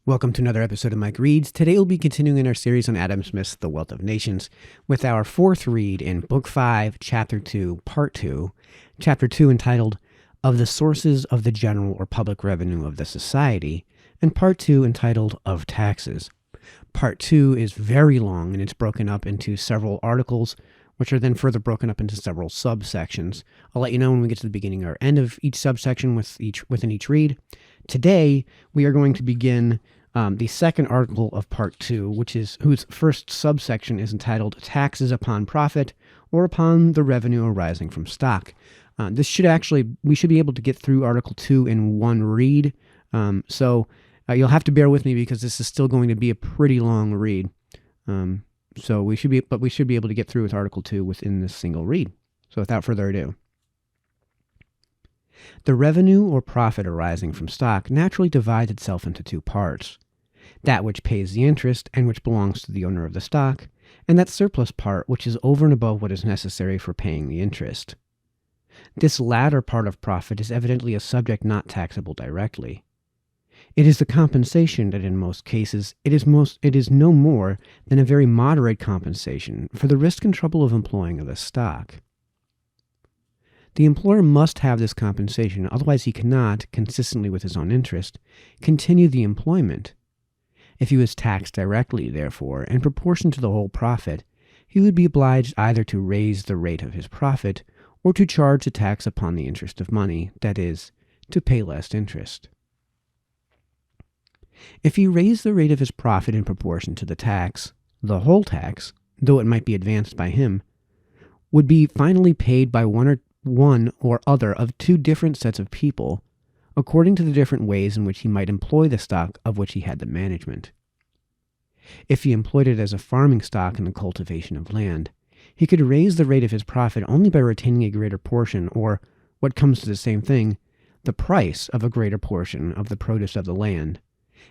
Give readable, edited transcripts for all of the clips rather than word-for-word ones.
Welcome to another episode of Mike Reads. Today we'll be continuing in our series on Adam Smith's The Wealth of Nations with our fourth read in Book 5, Chapter 2, Part 2, Chapter 2 entitled Of the Sources of the General or Public Revenue of the Society, and Part 2 entitled Of Taxes. Part 2 is very long and it's broken up into several articles, which are then further broken up into several subsections. I'll let you know when we get to the beginning or end of each subsection within each read. Today, we are going to begin the second article of Part 2, whose first subsection is entitled Taxes Upon Profit or Upon the Revenue Arising from Stock. We should be able to get through Article 2 in one read, so you'll have to bear with me because this is still going to be a pretty long read. So we should be able to get through with Article 2 within this single read. So without further ado. The revenue or profit arising from stock naturally divides itself into two parts. That which pays the interest and which belongs to the owner of the stock, and that surplus part which is over and above what is necessary for paying the interest. This latter part of profit is evidently a subject not taxable directly. It is the compensation that in most cases it is no more than a very moderate compensation for the risk and trouble of employing of the stock. The employer must have this compensation, otherwise he cannot, consistently with his own interest, continue the employment. If he was taxed directly, therefore, in proportion to the whole profit, he would be obliged either to raise the rate of his profit or to charge a tax upon the interest of money, that is, to pay less interest. If he raised the rate of his profit in proportion to the tax, the whole tax, though it might be advanced by him, would be finally paid by one or other of two different sets of people, according to the different ways in which he might employ the stock of which he had the management. If he employed it as a farming stock in the cultivation of land, he could raise the rate of his profit only by retaining a greater portion, or, what comes to the same thing, the price of a greater portion of the produce of the land,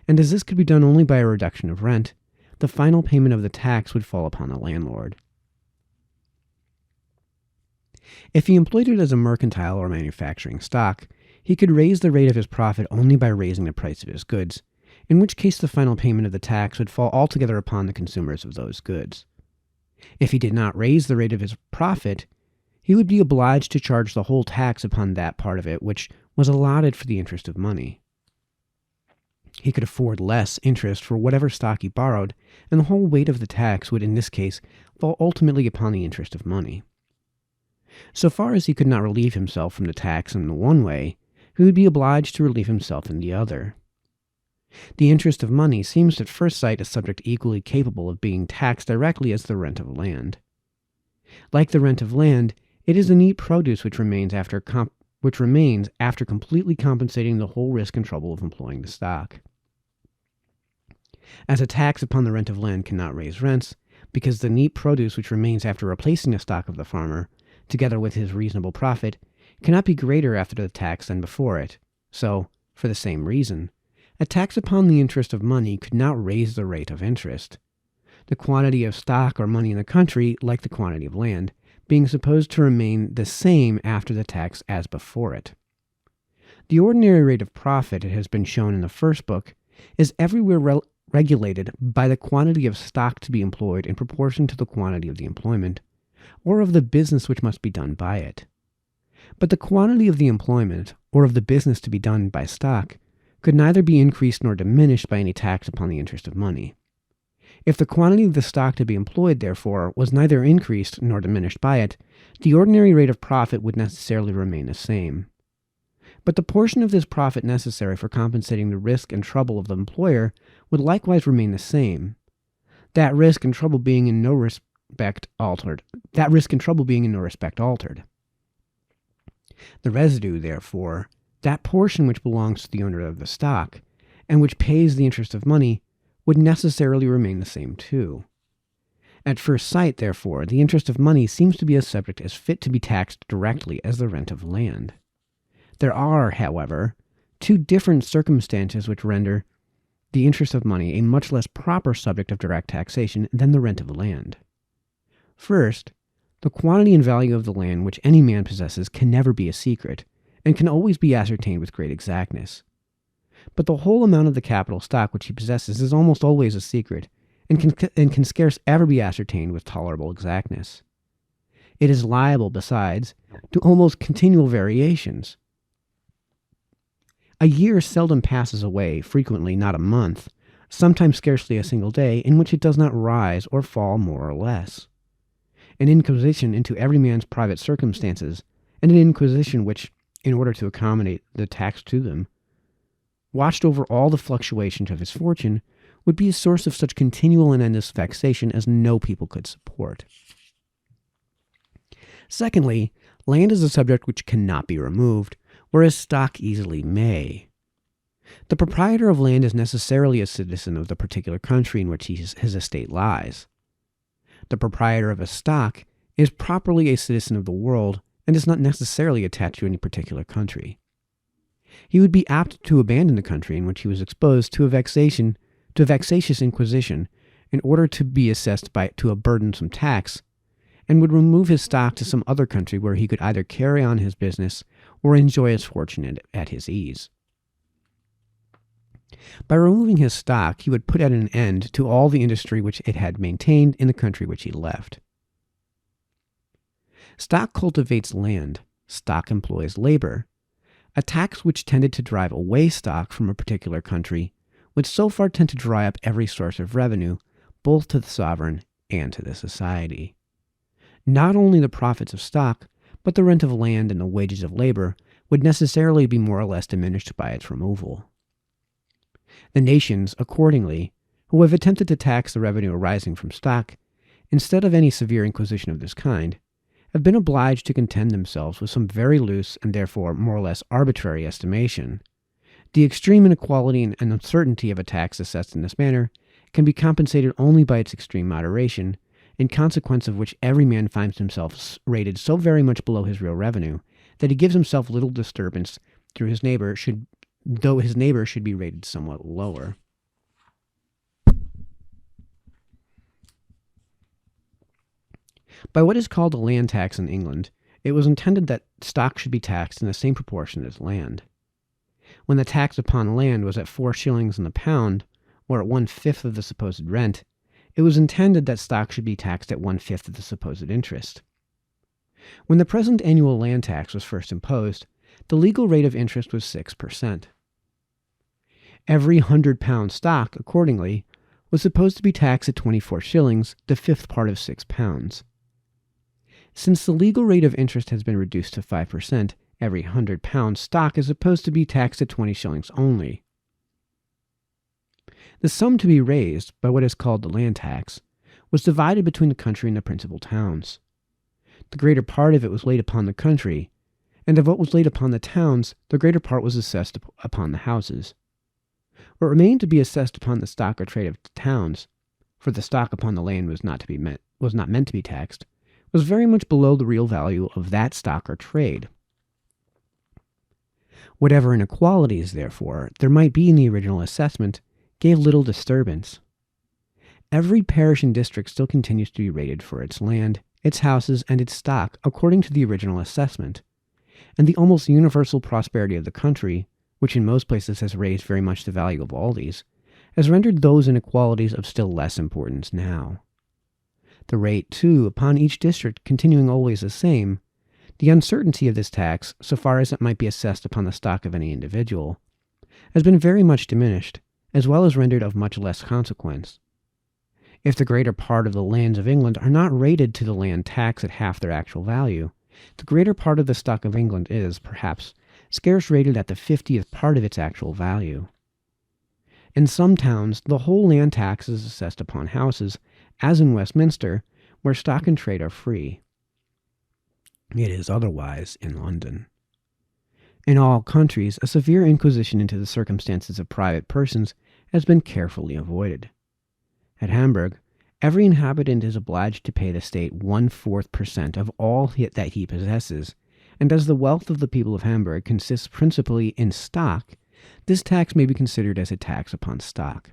and as this could be done only by a reduction of rent, the final payment of the tax would fall upon the landlord. If he employed it as a mercantile or manufacturing stock, he could raise the rate of his profit only by raising the price of his goods, in which case the final payment of the tax would fall altogether upon the consumers of those goods. If he did not raise the rate of his profit, he would be obliged to charge the whole tax upon that part of it which was allotted for the interest of money. He could afford less interest for whatever stock he borrowed, and the whole weight of the tax would in this case fall ultimately upon the interest of money. So far as he could not relieve himself from the tax in the one way, he would be obliged to relieve himself in the other. The interest of money seems at first sight a subject equally capable of being taxed directly as the rent of land. Like the rent of land, it is the neat produce which remains after completely compensating the whole risk and trouble of employing the stock. As a tax upon the rent of land cannot raise rents, because the neat produce which remains after replacing the stock of the farmer, together with his reasonable profit, cannot be greater after the tax than before it. So, for the same reason, a tax upon the interest of money could not raise the rate of interest. The quantity of stock or money in the country, like the quantity of land, being supposed to remain the same after the tax as before it. The ordinary rate of profit, it has been shown in the first book, is everywhere regulated by the quantity of stock to be employed in proportion to the quantity of the employment, or of the business which must be done by it. But the quantity of the employment, or of the business to be done by stock, could neither be increased nor diminished by any tax upon the interest of money. If the quantity of the stock to be employed, therefore, was neither increased nor diminished by it, the ordinary rate of profit would necessarily remain the same. But the portion of this profit necessary for compensating the risk and trouble of the employer would likewise remain the same, that risk and trouble being in no respect altered. The residue, therefore, that portion which belongs to the owner of the stock, and which pays the interest of money, would necessarily remain the same too. At first sight, therefore, the interest of money seems to be a subject as fit to be taxed directly as the rent of land. There are, however, two different circumstances which render the interest of money a much less proper subject of direct taxation than the rent of land. First, the quantity and value of the land which any man possesses can never be a secret, and can always be ascertained with great exactness. but the whole amount of the capital stock which he possesses is almost always a secret, and can scarce ever be ascertained with tolerable exactness. It is liable, besides, to almost continual variations. A year seldom passes away, frequently not a month, sometimes scarcely a single day, in which it does not rise or fall more or less. An inquisition into every man's private circumstances, and an inquisition which, in order to accommodate the tax to them, watched over all the fluctuations of his fortune, would be a source of such continual and endless vexation as no people could support. Secondly, land is a subject which cannot be removed, whereas stock easily may. The proprietor of land is necessarily a citizen of the particular country in which his estate lies. The proprietor of a stock is properly a citizen of the world and is not necessarily attached to any particular country. He would be apt to abandon the country in which he was exposed to a vexatious inquisition in order to be assessed to a burdensome tax, and would remove his stock to some other country where he could either carry on his business or enjoy his fortune at his ease. By removing his stock, he would put at an end to all the industry which it had maintained in the country which he left. Stock cultivates land. Stock employs labor. A tax which tended to drive away stock from a particular country would so far tend to dry up every source of revenue, both to the sovereign and to the society. Not only the profits of stock, but the rent of land and the wages of labor would necessarily be more or less diminished by its removal. The nations, accordingly, who have attempted to tax the revenue arising from stock, instead of any severe inquisition of this kind, have been obliged to content themselves with some very loose and therefore more or less arbitrary estimation. The extreme inequality and uncertainty of a tax assessed in this manner can be compensated only by its extreme moderation, in consequence of which every man finds himself rated so very much below his real revenue that he gives himself little disturbance though his neighbor should be rated somewhat lower. By what is called a land tax in England, it was intended that stock should be taxed in the same proportion as land. When the tax upon land was at 4 shillings in the pound, or at 1/5 of the supposed rent, it was intended that stock should be taxed at 1/5 of the supposed interest. When the present annual land tax was first imposed, the legal rate of interest was 6%. Every £100 stock, accordingly, was supposed to be taxed at 24 shillings, the fifth part of £6. Since the legal rate of interest has been reduced to 5%, every £100 stock is supposed to be taxed at 20 shillings only. The sum to be raised, by what is called the land tax, was divided between the country and the principal towns. The greater part of it was laid upon the country, and of what was laid upon the towns, the greater part was assessed upon the houses. What remained to be assessed upon the stock or trade of the towns, for the stock upon the land was not meant to be taxed, was very much below the real value of that stock or trade. Whatever inequalities, therefore, there might be in the original assessment, gave little disturbance. Every parish and district still continues to be rated for its land, its houses, and its stock according to the original assessment, and the almost universal prosperity of the country, which in most places has raised very much the value of all these, has rendered those inequalities of still less importance now. The rate, too, upon each district continuing always the same, the uncertainty of this tax, so far as it might be assessed upon the stock of any individual, has been very much diminished, as well as rendered of much less consequence. If the greater part of the lands of England are not rated to the land tax at half their actual value, the greater part of the stock of England is, perhaps, scarce rated at the 50th part of its actual value. In some towns, the whole land tax is assessed upon houses, as in Westminster, where stock and trade are free. It is otherwise in London. In all countries, a severe inquisition into the circumstances of private persons has been carefully avoided. At Hamburg, every inhabitant is obliged to pay the state 1/4% of all that he possesses, and as the wealth of the people of Hamburg consists principally in stock, this tax may be considered as a tax upon stock.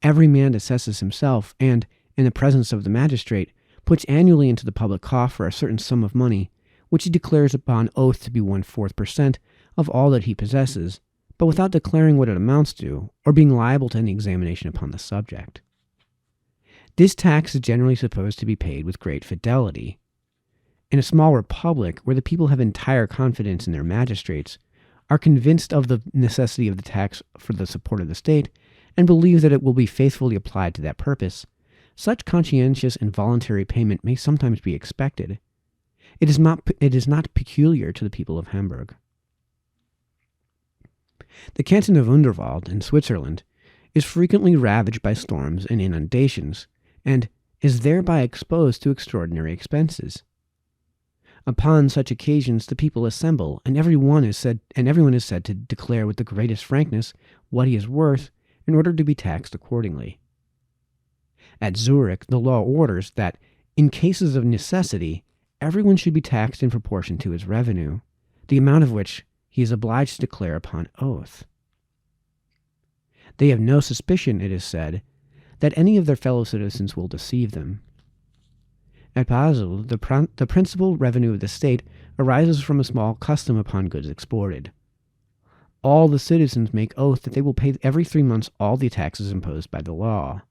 Every man assesses himself, and, in the presence of the magistrate, puts annually into the public coffer a certain sum of money, which he declares upon oath to be 1/4% of all that he possesses, but without declaring what it amounts to or being liable to any examination upon the subject. This tax is generally supposed to be paid with great fidelity. In a small republic where the people have entire confidence in their magistrates, are convinced of the necessity of the tax for the support of the state, and believe that it will be faithfully applied to that purpose, such conscientious and voluntary payment may sometimes be expected. It is not peculiar to the people of Hamburg. The canton of Underwald in Switzerland is frequently ravaged by storms and inundations, and is thereby exposed to extraordinary expenses. Upon such occasions the people assemble, and everyone is said to declare with the greatest frankness what he is worth in order to be taxed accordingly. At Zurich, the law orders that, in cases of necessity, everyone should be taxed in proportion to his revenue, the amount of which he is obliged to declare upon oath. They have no suspicion, it is said, that any of their fellow citizens will deceive them. At Basel, the principal revenue of the state arises from a small custom upon goods exported. All the citizens make oath that they will pay every 3 months all the taxes imposed by the law.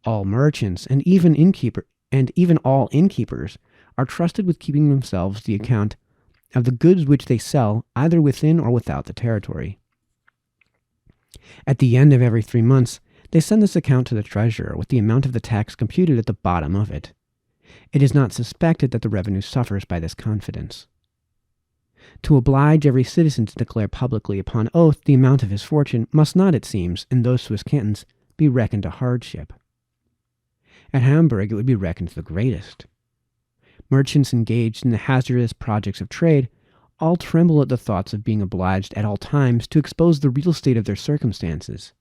All merchants and even all innkeepers are trusted with keeping themselves the account of the goods which they sell either within or without the territory. At the end of every 3 months, they send this account to the treasurer with the amount of the tax computed at the bottom of it. It is not suspected that the revenue suffers by this confidence. To oblige every citizen to declare publicly upon oath the amount of his fortune must not, it seems, in those Swiss cantons, be reckoned a hardship. At Hamburg it would be reckoned the greatest. Merchants engaged in the hazardous projects of trade all tremble at the thoughts of being obliged at all times to expose the real state of their circumstances.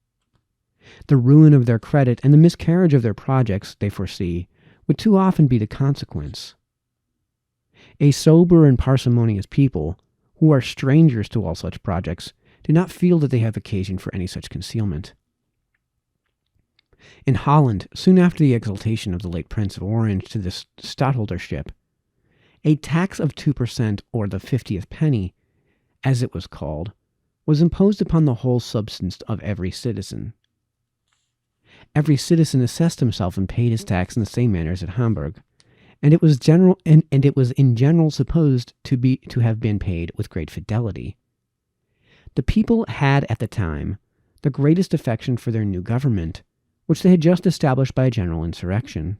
The ruin of their credit and the miscarriage of their projects, they foresee, would too often be the consequence. A sober and parsimonious people, who are strangers to all such projects, do not feel that they have occasion for any such concealment. In Holland, soon after the exaltation of the late Prince of Orange to the stadtholdership, a tax of 2%, or the 50th penny, as it was called, was imposed upon the whole substance of every citizen. Every citizen assessed himself and paid his tax in the same manner as at Hamburg, and it was in general supposed to have been paid with great fidelity. The people had at the time the greatest affection for their new government, which they had just established by a general insurrection.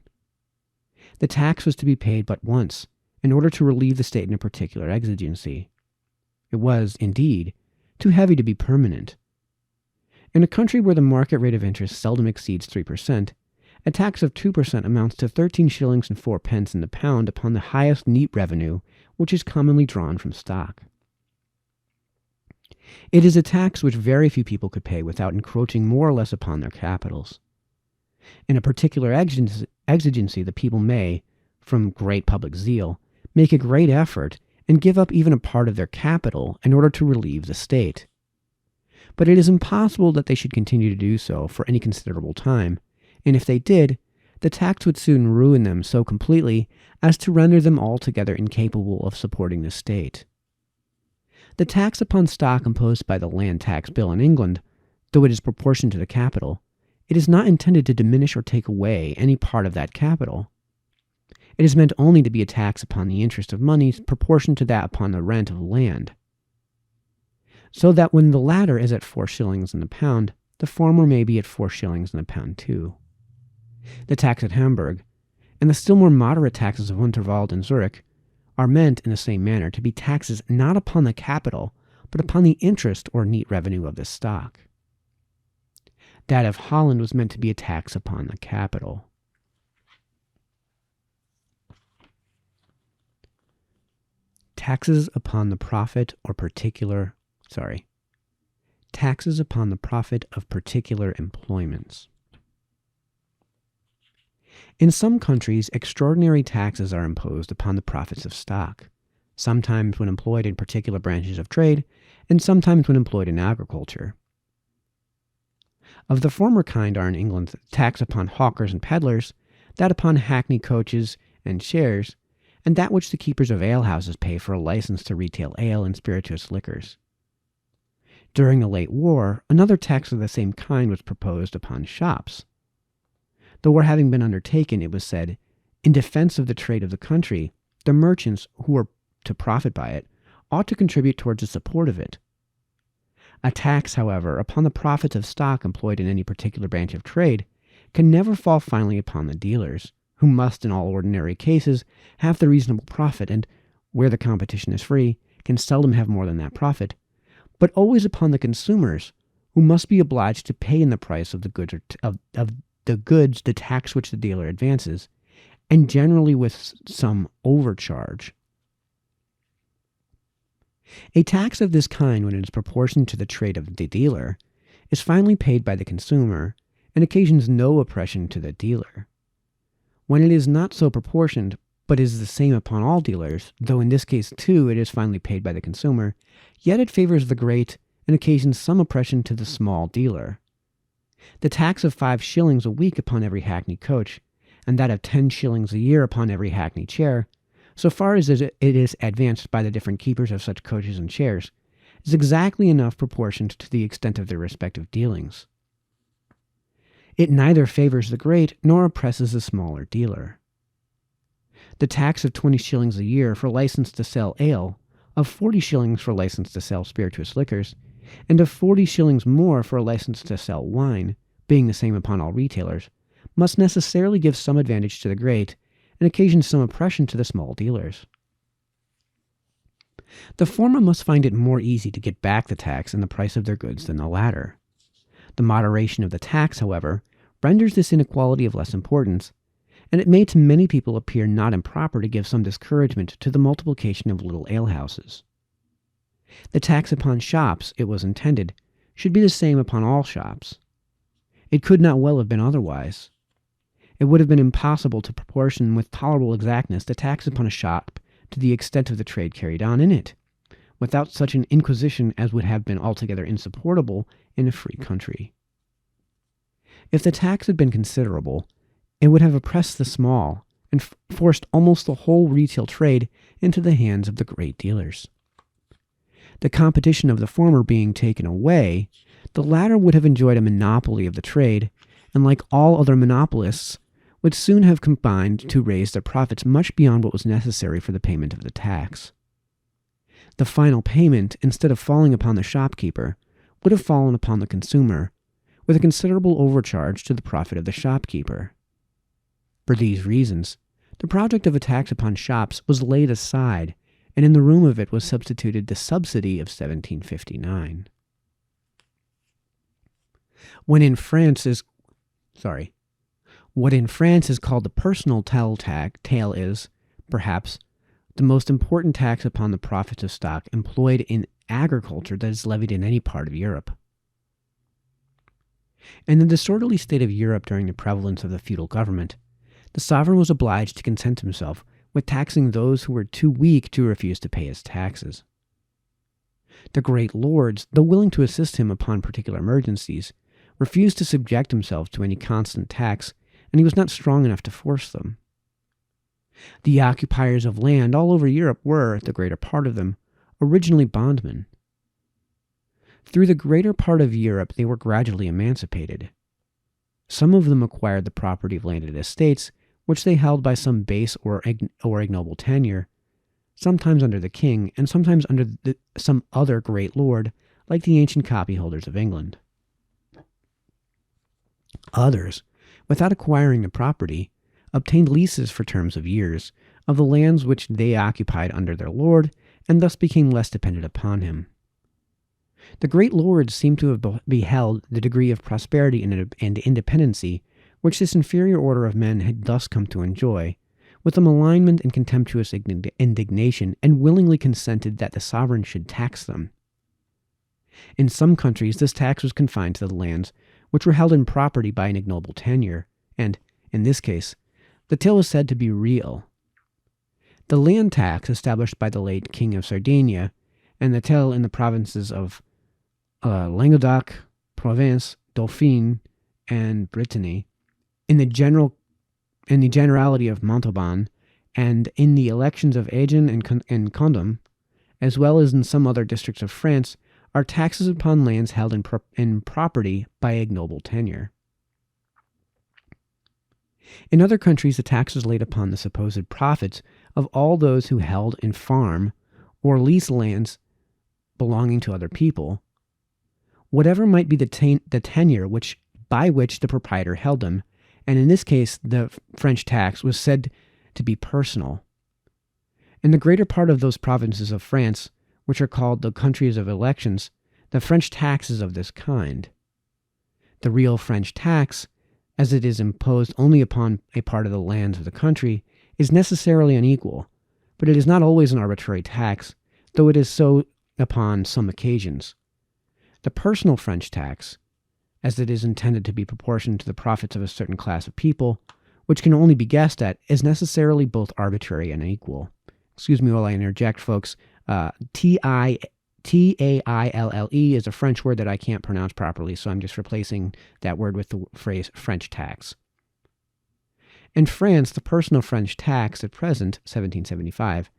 The tax was to be paid but once, in order to relieve the state in a particular exigency. It was, indeed, too heavy to be permanent. In a country where the market rate of interest seldom exceeds 3%, a tax of 2% amounts to 13 shillings and 4 pence in the pound upon the highest neat revenue which is commonly drawn from stock. It is a tax which very few people could pay without encroaching more or less upon their capitals. In a particular exigency, the people may, from great public zeal, make a great effort and give up even a part of their capital in order to relieve the state. But it is impossible that they should continue to do so for any considerable time, and if they did, the tax would soon ruin them so completely as to render them altogether incapable of supporting the state. The tax upon stock imposed by the Land Tax Bill in England, though it is proportioned to the capital, it is not intended to diminish or take away any part of that capital. It is meant only to be a tax upon the interest of money proportioned to that upon the rent of land, so that when the latter is at 4 shillings in the pound, the former may be at 4 shillings in the pound too. The tax at Hamburg, and the still more moderate taxes of Unterwald and Zurich, are meant in the same manner to be taxes not upon the capital, but upon the interest or neat revenue of the stock. That of Holland was meant to be a tax upon the capital. Taxes upon the profit of particular employments. In some countries, extraordinary taxes are imposed upon the profits of stock, sometimes when employed in particular branches of trade, and sometimes when employed in agriculture. Of the former kind are in England the tax upon hawkers and peddlers, that upon hackney coaches and shares, and that which the keepers of alehouses pay for a license to retail ale and spirituous liquors. During the late war, another tax of the same kind was proposed upon shops. The war having been undertaken, it was said, in defense of the trade of the country, the merchants who were to profit by it ought to contribute towards the support of it. A tax, however, upon the profits of stock employed in any particular branch of trade can never fall finally upon the dealers, who must in all ordinary cases have the reasonable profit and, where the competition is free, can seldom have more than that profit, but always upon the consumers, who must be obliged to pay in the price of the goods the tax which the dealer advances, and generally with some overcharge. A tax of this kind, when it is proportioned to the trade of the dealer, is finally paid by the consumer and occasions no oppression to the dealer. When it is not so proportioned, but is the same upon all dealers, though in this case too it is finally paid by the consumer, yet it favors the great and occasions some oppression to the small dealer. The tax of 5 shillings a week upon every hackney coach, and that of 10 shillings a year upon every hackney chair, so far as it is advanced by the different keepers of such coaches and chairs, is exactly enough proportioned to the extent of their respective dealings. It neither favors the great nor oppresses the smaller dealer. The tax of 20 shillings a year for license to sell ale, of 40 shillings for license to sell spirituous liquors, and of 40 shillings more for a license to sell wine, being the same upon all retailers, must necessarily give some advantage to the great, and occasion some oppression to the small dealers. The former must find it more easy to get back the tax in the price of their goods than the latter. The moderation of the tax, however, renders this inequality of less importance, and it may to many people appear not improper to give some discouragement to the multiplication of little alehouses. The tax upon shops, it was intended, should be the same upon all shops. It could not well have been otherwise. It would have been impossible to proportion with tolerable exactness the tax upon a shop to the extent of the trade carried on in it, without such an inquisition as would have been altogether insupportable in a free country. If the tax had been considerable, it would have oppressed the small and forced almost the whole retail trade into the hands of the great dealers. The competition of the former being taken away, the latter would have enjoyed a monopoly of the trade, and like all other monopolists, would soon have combined to raise their profits much beyond what was necessary for the payment of the tax. The final payment, instead of falling upon the shopkeeper, would have fallen upon the consumer, with a considerable overcharge to the profit of the shopkeeper. For these reasons, the project of a tax upon shops was laid aside, and in the room of it was substituted the subsidy of 1759. What in France is called the personal tail is, perhaps, the most important tax upon the profits of stock employed in agriculture that is levied in any part of Europe. In the disorderly state of Europe during the prevalence of the feudal government, the sovereign was obliged to content himself with taxing those who were too weak to refuse to pay his taxes. The great lords, though willing to assist him upon particular emergencies, refused to subject themselves to any constant tax, and he was not strong enough to force them. The occupiers of land all over Europe were, the greater part of them, originally bondmen. Through the greater part of Europe they were gradually emancipated. Some of them acquired the property of landed estates, which they held by some base or ignoble tenure, sometimes under the king, and sometimes under some other great lord, like the ancient copyholders of England. Others, without acquiring the property, obtained leases for terms of years of the lands which they occupied under their lord, and thus became less dependent upon him. The great lords seem to have beheld the degree of prosperity and independency which this inferior order of men had thus come to enjoy, with a malignment and contemptuous indignation, and willingly consented that the sovereign should tax them. In some countries this tax was confined to the lands which were held in property by an ignoble tenure, and, in this case, the tale is said to be real. The Lien Tax, established by the late King of Sardinia, and the tale in the provinces of Languedoc, Provence, Dauphine, and Brittany, in the generality of Montauban, and in the elections of Agen and Condom, as well as in some other districts of France, are taxes upon lands held in property by ignoble tenure. In other countries, the tax is laid upon the supposed profits of all those who held and farm or lease lands belonging to other people, whatever might be the tenure by which the proprietor held them, and in this case the French tax was said to be personal. In the greater part of those provinces of France, which are called the countries of elections, the French tax is of this kind. The real French tax, as it is imposed only upon a part of the lands of the country, is necessarily unequal, but it is not always an arbitrary tax, though it is so upon some occasions. The personal French tax, as it is intended to be proportioned to the profits of a certain class of people, which can only be guessed at, is necessarily both arbitrary and unequal. Excuse me while I interject, folks. Taille is a French word that I can't pronounce properly, so I'm just replacing that word with the phrase French tax. In France, the personal French tax at present, 1775,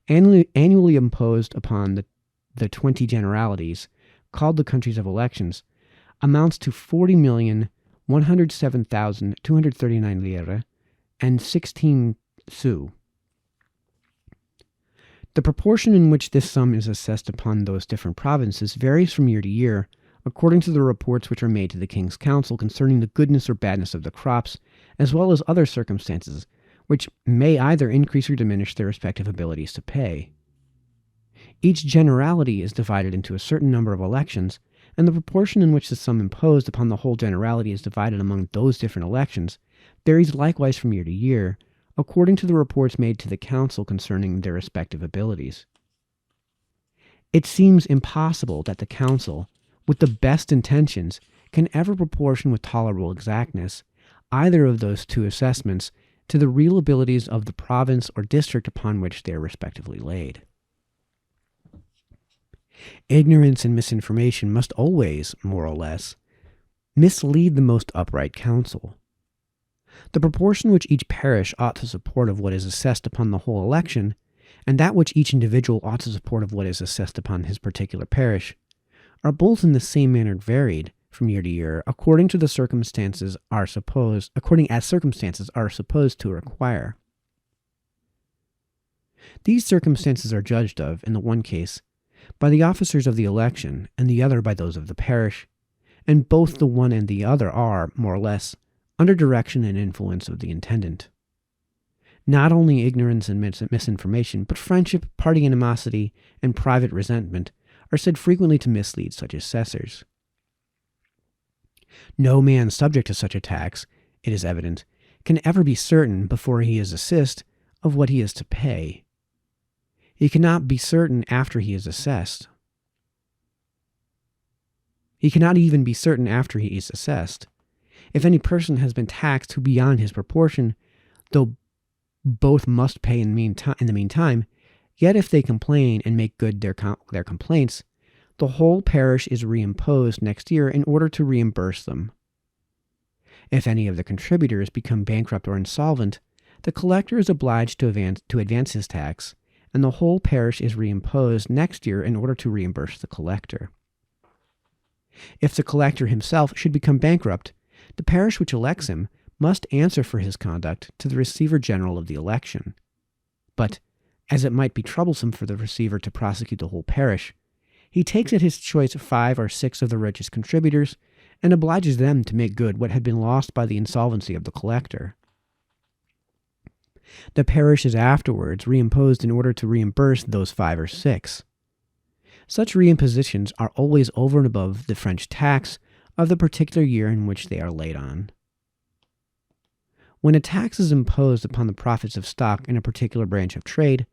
annually imposed upon the 20 generalities, called the countries of elections, amounts to 40,107,239 lire and 16 sous. The proportion in which this sum is assessed upon those different provinces varies from year to year, according to the reports which are made to the King's Council concerning the goodness or badness of the crops, as well as other circumstances, which may either increase or diminish their respective abilities to pay. Each generality is divided into a certain number of elections, and the proportion in which the sum imposed upon the whole generality is divided among those different elections varies likewise from year to year, according to the reports made to the council concerning their respective abilities. It seems impossible that the council, with the best intentions, can ever proportion with tolerable exactness either of those two assessments to the real abilities of the province or district upon which they are respectively laid. Ignorance and misinformation must always, more or less, mislead the most upright council. The proportion which each parish ought to support of what is assessed upon the whole election, and that which each individual ought to support of what is assessed upon his particular parish, are both in the same manner varied from year to year, according as circumstances are supposed to require. These circumstances are judged of, in the one case, by the officers of the election, and the other by those of the parish, and both the one and the other are, more or less, under direction and influence of the intendant. Not only ignorance and misinformation, but friendship, party animosity, and private resentment are said frequently to mislead such assessors. No man subject to such a tax, it is evident, can ever be certain, before he is assessed, of what he is to pay. He cannot be certain after he is assessed. He cannot even be certain after he is assessed. If any person has been taxed to beyond his proportion, though both must pay in the meantime, yet if they complain and make good their complaints, the whole parish is reimposed next year in order to reimburse them. If any of the contributors become bankrupt or insolvent, the collector is obliged to advance his tax, and the whole parish is reimposed next year in order to reimburse the collector. If the collector himself should become bankrupt, the parish which elects him must answer for his conduct to the receiver general of the election. But, as it might be troublesome for the receiver to prosecute the whole parish, he takes at his choice 5 or 6 of the richest contributors, and obliges them to make good what had been lost by the insolvency of the collector. The parish is afterwards reimposed in order to reimburse those 5 or 6. Such reimpositions are always over and above the French tax of the particular year in which they are laid on. When a tax is imposed upon the profits of stock in a particular branch of trade,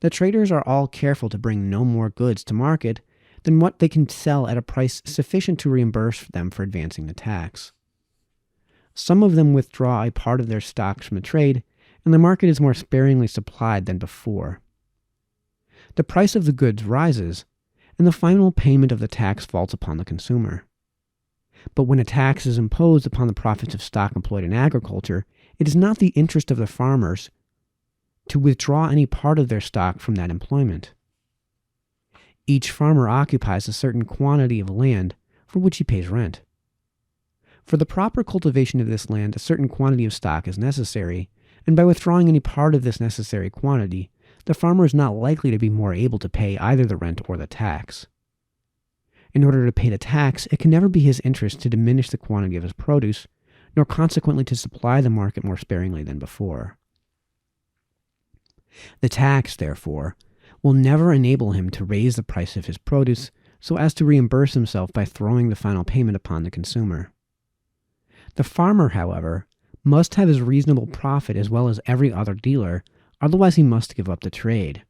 the traders are all careful to bring no more goods to market than what they can sell at a price sufficient to reimburse them for advancing the tax. Some of them withdraw a part of their stocks from the trade, and the market is more sparingly supplied than before. The price of the goods rises, and the final payment of the tax falls upon the consumer. But when a tax is imposed upon the profits of stock employed in agriculture, it is not the interest of the farmers to withdraw any part of their stock from that employment. Each farmer occupies a certain quantity of land for which he pays rent. For the proper cultivation of this land, a certain quantity of stock is necessary, and by withdrawing any part of this necessary quantity, the farmer is not likely to be more able to pay either the rent or the tax. In order to pay the tax, it can never be his interest to diminish the quantity of his produce, nor consequently to supply the market more sparingly than before. The tax, therefore, will never enable him to raise the price of his produce so as to reimburse himself by throwing the final payment upon the consumer. The farmer, however, must have his reasonable profit as well as every other dealer, otherwise he must give up the trade.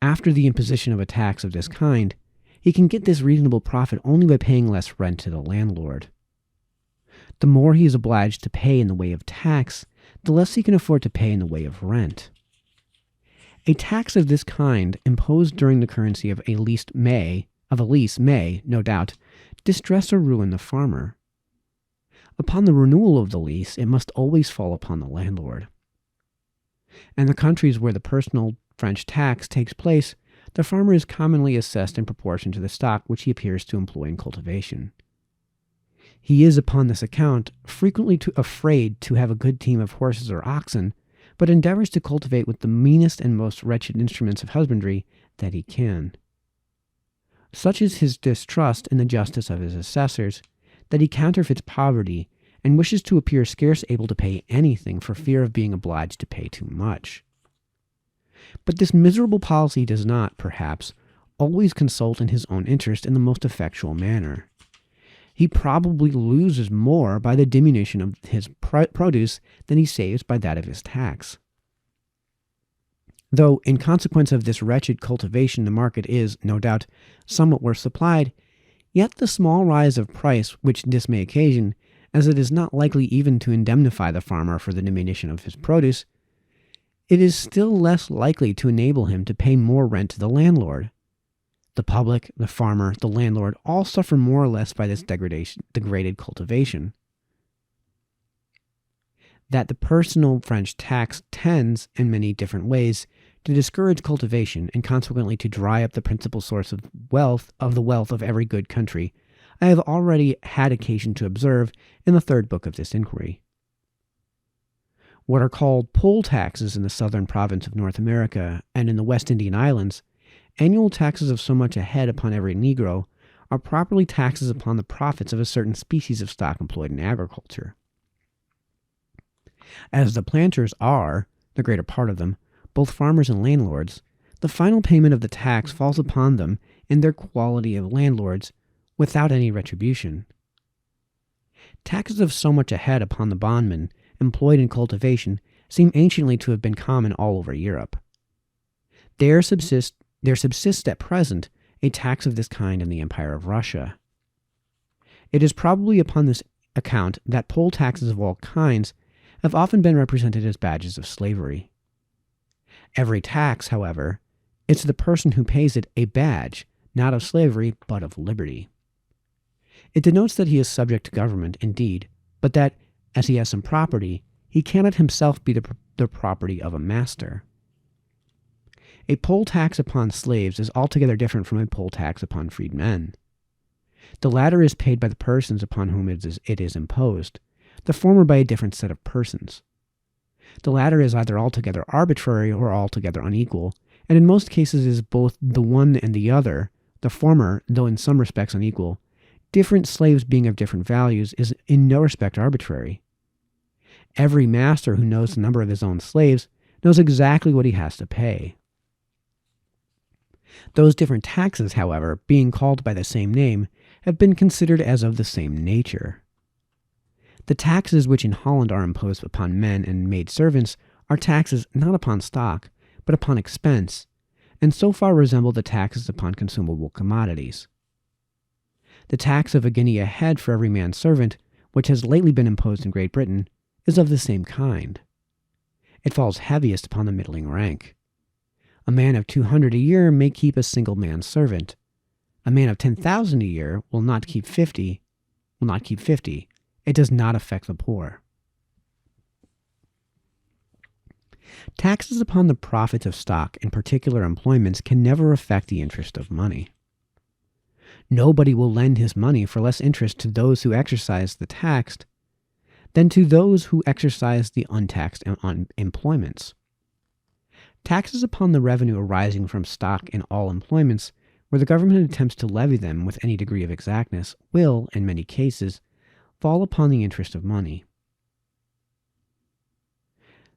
After the imposition of a tax of this kind, he can get this reasonable profit only by paying less rent to the landlord. The more he is obliged to pay in the way of tax, the less he can afford to pay in the way of rent. A tax of this kind, imposed during the currency of a lease may, no doubt, distress or ruin the farmer. Upon the renewal of the lease, it must always fall upon the landlord. In the countries where the personal French tax takes place, the farmer is commonly assessed in proportion to the stock which he appears to employ in cultivation. He is, upon this account, frequently afraid to have a good team of horses or oxen, but endeavors to cultivate with the meanest and most wretched instruments of husbandry that he can. Such is his distrust in the justice of his assessors, that he counterfeits poverty and wishes to appear scarce able to pay anything for fear of being obliged to pay too much. But this miserable policy does not, perhaps, always consult in his own interest in the most effectual manner. He probably loses more by the diminution of his produce than he saves by that of his tax. Though, in consequence of this wretched cultivation, the market is, no doubt, somewhat worse supplied, yet the small rise of price which this may occasion, as it is not likely even to indemnify the farmer for the diminution of his produce, it is still less likely to enable him to pay more rent to the landlord. The public, the farmer, the landlord all suffer more or less by this degraded cultivation. That the personal French tax tends, in many different ways, to discourage cultivation and consequently to dry up the principal source of the wealth of every good country, I have already had occasion to observe in the third book of this inquiry. What are called poll taxes in the southern province of North America and in the West Indian Islands, annual taxes of so much a head upon every Negro, are properly taxes upon the profits of a certain species of stock employed in agriculture. As the planters are, the greater part of them, both farmers and landlords, the final payment of the tax falls upon them in their quality of landlords without any retribution. Taxes of so much a head upon the bondmen employed in cultivation seem anciently to have been common all over Europe. There subsists at present a tax of this kind in the Empire of Russia. It is probably upon this account that poll taxes of all kinds have often been represented as badges of slavery. Every tax, however, is to the person who pays it a badge, not of slavery, but of liberty. It denotes that he is subject to government, indeed, but that, as he has some property, he cannot himself be the property of a master. A poll tax upon slaves is altogether different from a poll tax upon freedmen. The latter is paid by the persons upon whom it is imposed, the former by a different set of persons. The latter is either altogether arbitrary or altogether unequal, and in most cases is both the one and the other. The former, though in some respects unequal, different slaves being of different values, is in no respect arbitrary. Every master who knows the number of his own slaves knows exactly what he has to pay. Those different taxes, however, being called by the same name, have been considered as of the same nature. The taxes which in Holland are imposed upon men and maidservants are taxes not upon stock, but upon expense, and so far resemble the taxes upon consumable commodities. The tax of a guinea a head for every manservant, which has lately been imposed in Great Britain, is of the same kind. It falls heaviest upon the middling rank. A man of 200 a year may keep a single manservant. A man of 10,000 a year will not keep 50. It does not affect the poor. Taxes upon the profits of stock in particular employments can never affect the interest of money. Nobody will lend his money for less interest to those who exercise the taxed than to those who exercise the untaxed employments. Taxes upon the revenue arising from stock in all employments, where the government attempts to levy them with any degree of exactness, will, in many cases, fall upon the interest of money.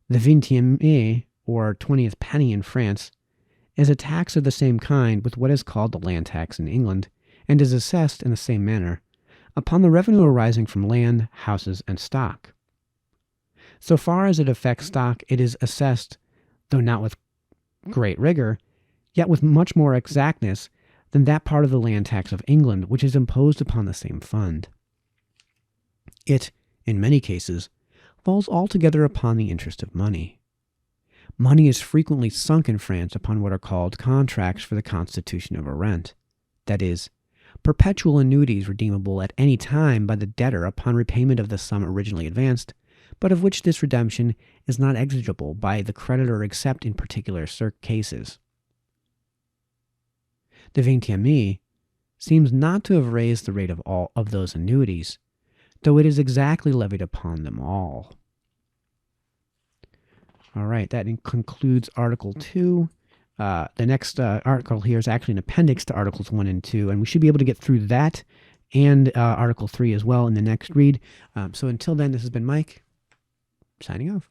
The vingtième, or 20th penny in France, is a tax of the same kind with what is called the Land Tax in England, and is assessed in the same manner upon the revenue arising from land, houses, and stock. So far as it affects stock, it is assessed, though not with great rigor, yet with much more exactness than that part of the land tax of England which is imposed upon the same fund. It, in many cases, falls altogether upon the interest of money. Money is frequently sunk in France upon what are called contracts for the constitution of a rent, that is, perpetual annuities redeemable at any time by the debtor upon repayment of the sum originally advanced, but of which this redemption is not exigible by the creditor except in particular cases. The vingtième seems not to have raised the rate of all of those annuities, though it is exactly levied upon them all. All right, that concludes Article 2. The next article here is actually an appendix to Articles 1 and 2, and we should be able to get through that and Article 3 as well in the next read. So until then, this has been Mike, signing off.